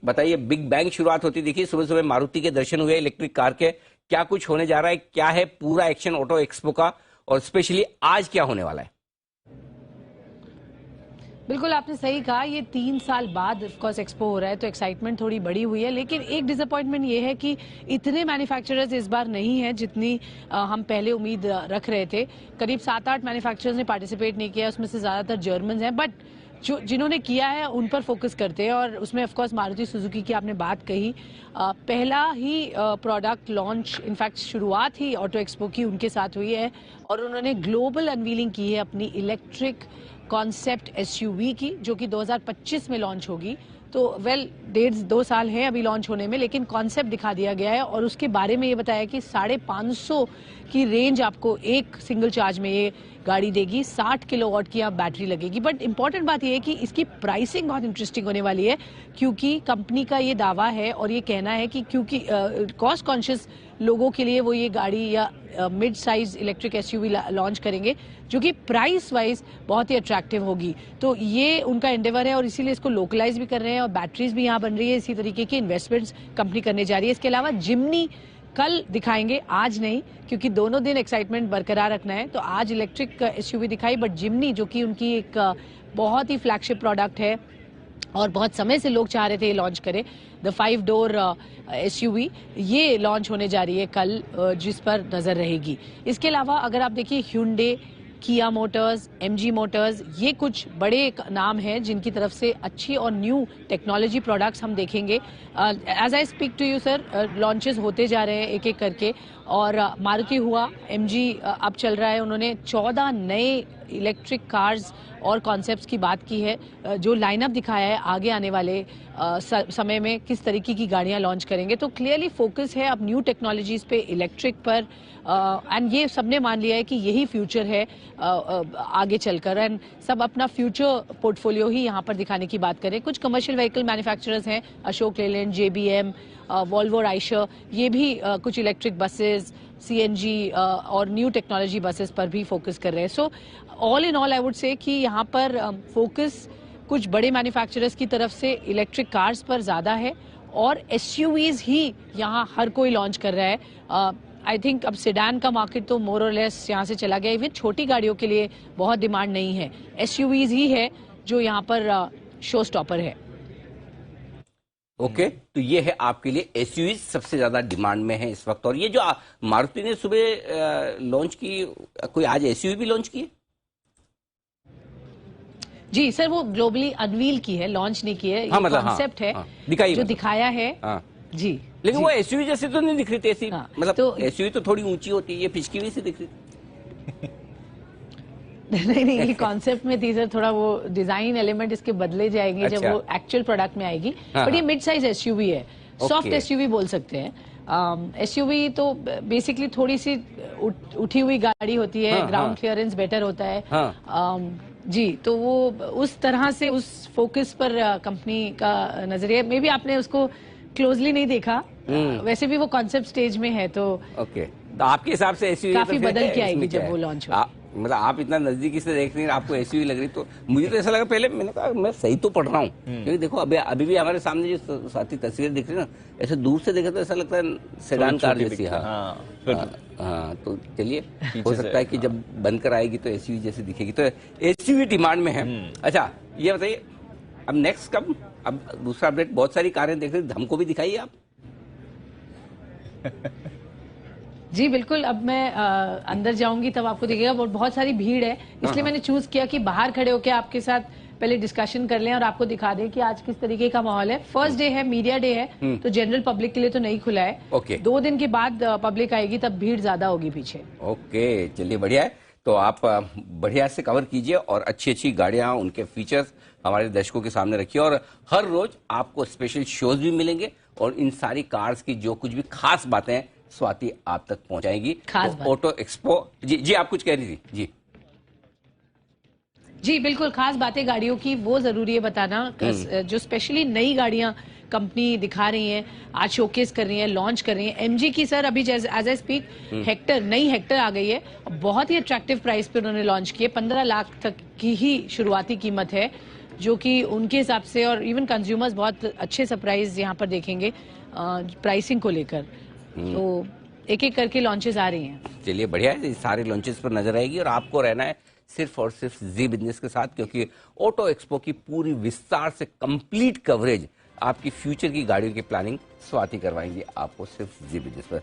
बताइए, big bang शुरुआत होती दिखी, सुबह सुबह मारुति के दर्शन हुए इलेक्ट्रिक कार के। क्या कुछ होने जा रहा है, क्या है पूरा एक्शन ऑटो एक्सपो का, और स्पेशली आज क्या होने वाला है? बिल्कुल आपने सही कहा, ये 3 साल बाद ऑफकोर्स एक्सपो हो रहा है तो एक्साइटमेंट थोड़ी बड़ी हुई है, लेकिन एक डिसअपॉइंटमेंट ये है कि इतने मैन्युफैक्चरर्स इस बार नहीं है जितनी हम पहले उम्मीद रख रहे थे। करीब 7-8 मैन्युफैक्चरर्स ने पार्टिसिपेट नहीं किया, उसमें से ज्यादातर जर्मन हैं, बट जिन्होंने किया है उन पर फोकस करते हैं। और उसमें ऑफकोर्स मारुति सुजुकी की आपने बात कही, पहला ही प्रोडक्ट लॉन्च, इनफैक्ट शुरुआत ही ऑटो एक्सपो की उनके साथ हुई है और उन्होंने ग्लोबल अनवीलिंग की है अपनी इलेक्ट्रिक कॉन्सेप्ट एसयूवी की, जो कि 2025 में लॉन्च होगी। तो 1.5-2 साल है अभी लॉन्च होने में, लेकिन कॉन्सेप्ट दिखा दिया गया है और उसके बारे में ये बताया कि 550 की रेंज आपको एक सिंगल चार्ज में ये गाड़ी देगी, 60 किलोवाट की आप बैटरी लगेगी। बट इंपॉर्टेंट बात यह है कि इसकी प्राइसिंग बहुत इंटरेस्टिंग होने वाली है, क्योंकि कंपनी का ये दावा है और ये कहना है कि क्योंकि कॉस्ट कॉन्शियस लोगों के लिए वो ये गाड़ी या mid size electric SUV launch करेंगे, जो कि प्राइस वाइज बहुत ही अट्रैक्टिव होगी। तो ये उनका एंडेवर है और इसीलिए इसको लोकलाइज भी कर रहे हैं और बैटरीज भी यहाँ बन रही है। इसी तरीके की इन्वेस्टमेंट्स कंपनी करने जा रही है। इसके अलावा जिम्नी कल दिखाएंगे, आज नहीं, क्योंकि दोनों दिन एक्साइटमेंट बरकरार रखना है। तो आज इलेक्ट्रिक एसयूवी दिखाई, बट जिम्नी जो कि उनकी एक बहुत ही फ्लैगशिप प्रोडक्ट है और बहुत समय से लोग चाह रहे थे ये लॉन्च करें, द 5 डोर एसयूवी, ये लॉन्च होने जा रही है कल, जिस पर नजर रहेगी। इसके अलावा अगर आप देखिए Hyundai, किया मोटर्स, एमजी मोटर्स, ये कुछ बड़े नाम हैं जिनकी तरफ से अच्छी और न्यू टेक्नोलॉजी प्रोडक्ट्स हम देखेंगे। As I speak to you sir, launches होते जा रहे हैं एक एक करके। और मारुति हुआ, एमजी अब चल रहा है, उन्होंने 14 नए इलेक्ट्रिक कार्स और कॉन्सेप्ट्स की बात की है, जो लाइनअप दिखाया है आगे आने वाले समय में किस तरीके की गाड़ियां लॉन्च करेंगे। तो क्लियरली फोकस है अब न्यू टेक्नोलॉजीज पे, इलेक्ट्रिक पर, एंड ये सबने मान लिया है कि यही फ्यूचर है आगे चलकर, एंड सब अपना फ्यूचर पोर्टफोलियो ही यहाँ पर दिखाने की बात करें। कुछ कमर्शियल व्हीकल मैन्युफैक्चरर्स हैं, अशोक लेलैंड, जेबीएम, वॉल्वो, आइशर, ये भी कुछ इलेक्ट्रिक बसेस, सीएनजी और न्यू टेक्नोलॉजी बसेस पर भी फोकस कर रहे हैं। So all in all I would say कि यहाँ पर फोकस कुछ बड़े मैन्युफैक्चरर्स की तरफ से इलेक्ट्रिक कार्स पर ज्यादा है और एसयूवीज ही यहाँ हर कोई लॉन्च कर रहा है। आई थिंक अब सेडान का मार्केट तो मोर और लेस यहाँ से चला गया, इवन छोटी गाड़ियों के लिए बहुत डिमांड नहीं है, एसयूवीज ही है जो यहाँ पर शो स्टॉपर है। ओके, तो ये है आपके लिए एसयूवीज सबसे ज्यादा डिमांड में है इस वक्त। और ये जो मारुति ने सुबह लॉन्च की, कोई आज एसयूवी भी लॉन्च की है? जी सर, वो ग्लोबली अनवील की है, लॉन्च नहीं की है। हाँ, ये कॉन्सेप्ट है, दिखाई जो दिखाया है। जी, लेकिन वो एसयूवी जैसे तो नहीं दिख रही थी ऐसी, मतलब तो एसयूवी तो थोड़ी ऊंची होती है, ये पिचकी हुई सी दिख रही थी। नहीं, ये कॉन्सेप्ट में थी सर, थोड़ा वो डिजाइन एलिमेंट इसके बदले जाएंगे। अच्छा। जब वो एक्चुअल प्रोडक्ट में आएगी। बट ये मिड साइज एसयूवी है, सॉफ्ट एसयूवी बोल सकते हैं। एसयूवी तो बेसिकली थोड़ी सी उठी हुई गाड़ी होती है, ग्राउंड क्लियरेंस बेटर होता है। जी, तो वो उस तरह से उस फोकस पर कंपनी का नजरिया, मे भी आपने उसको क्लोजली नहीं देखा, वैसे भी वो कॉन्सेप्ट स्टेज में है। तो ओके, तो आपके हिसाब से एसयूवी काफी बदल के आएगी जब वो लॉन्च हो। मतलब आप इतना नजदीकी से देख रही हैं, आपको एसयूवी लग रही, तो मुझे तो ऐसा लगा, पहले मैंने कहा मैं सही तो पढ़ रहा हूँ, क्योंकि देखो अभी भी हमारे सामने जो साथी तस्वीर दिख रही है ना, ऐसे दूर से देखे तो ऐसा लगता है सेडान कार जैसी। हाँ, तो चलिए, हो सकता है कि जब बनकर आएगी तो एसयूवी जैसी दिखेगी, तो एसयूवी डिमांड में है। अच्छा, ये बताइए अब नेक्स्ट कब, अब दूसरा अपडेट, बहुत सारी कारें देख रही, हमको भी दिखाइए आप। जी बिल्कुल, अब मैं अंदर जाऊंगी तब आपको दिखेगा, बहुत सारी भीड़ है, इसलिए मैंने चूज किया कि बाहर खड़े होकर आपके साथ पहले डिस्कशन कर लें और आपको दिखा दें कि आज किस तरीके का माहौल है। फर्स्ट डे है, मीडिया डे है, तो जनरल पब्लिक के लिए तो नहीं खुला है। ओके। 2 दिन के बाद पब्लिक आएगी, तब भीड़ ज्यादा होगी पीछे। ओके, चलिए बढ़िया है। तो आप बढ़िया से कवर कीजिए और अच्छी अच्छी गाड़ियां, उनके फीचर्स हमारे दर्शकों के सामने रखिए, और हर रोज आपको स्पेशल शोज भी मिलेंगे और इन सारी कार्स की जो कुछ भी खास बातें हैं स्वाति आप तक पहुंचाएगी। तो ऑटो एक्सपो, जी आप कुछ कह रही थी। जी बिल्कुल, खास बातें गाड़ियों की वो जरूरी है बताना, जो स्पेशली नई गाड़ियां कंपनी दिखा रही है, आज शोकेस कर रही है, लॉन्च कर रही है। एमजी की सर अभी एज आई स्पीक हेक्टर, नई हेक्टर आ गई है, बहुत ही अट्रैक्टिव प्राइस पे उन्होंने लॉन्च की है, 15 लाख तक की ही शुरुआती कीमत है। जो कि उनके हिसाब से और इवन कंज्यूमर्स बहुत अच्छे सरप्राइज यहाँ पर देखेंगे प्राइसिंग को लेकर। तो एक एक करके लॉन्चेस आ रही हैं। चलिए बढ़िया है, सारे लॉन्चेस पर नजर आएगी और आपको रहना है सिर्फ और सिर्फ जी बिजनेस के साथ, क्योंकि ऑटो एक्सपो की पूरी विस्तार से कंप्लीट कवरेज आपकी फ्यूचर की गाड़ियों की प्लानिंग स्वाति करवाएंगी आपको सिर्फ जी बिजनेस पर।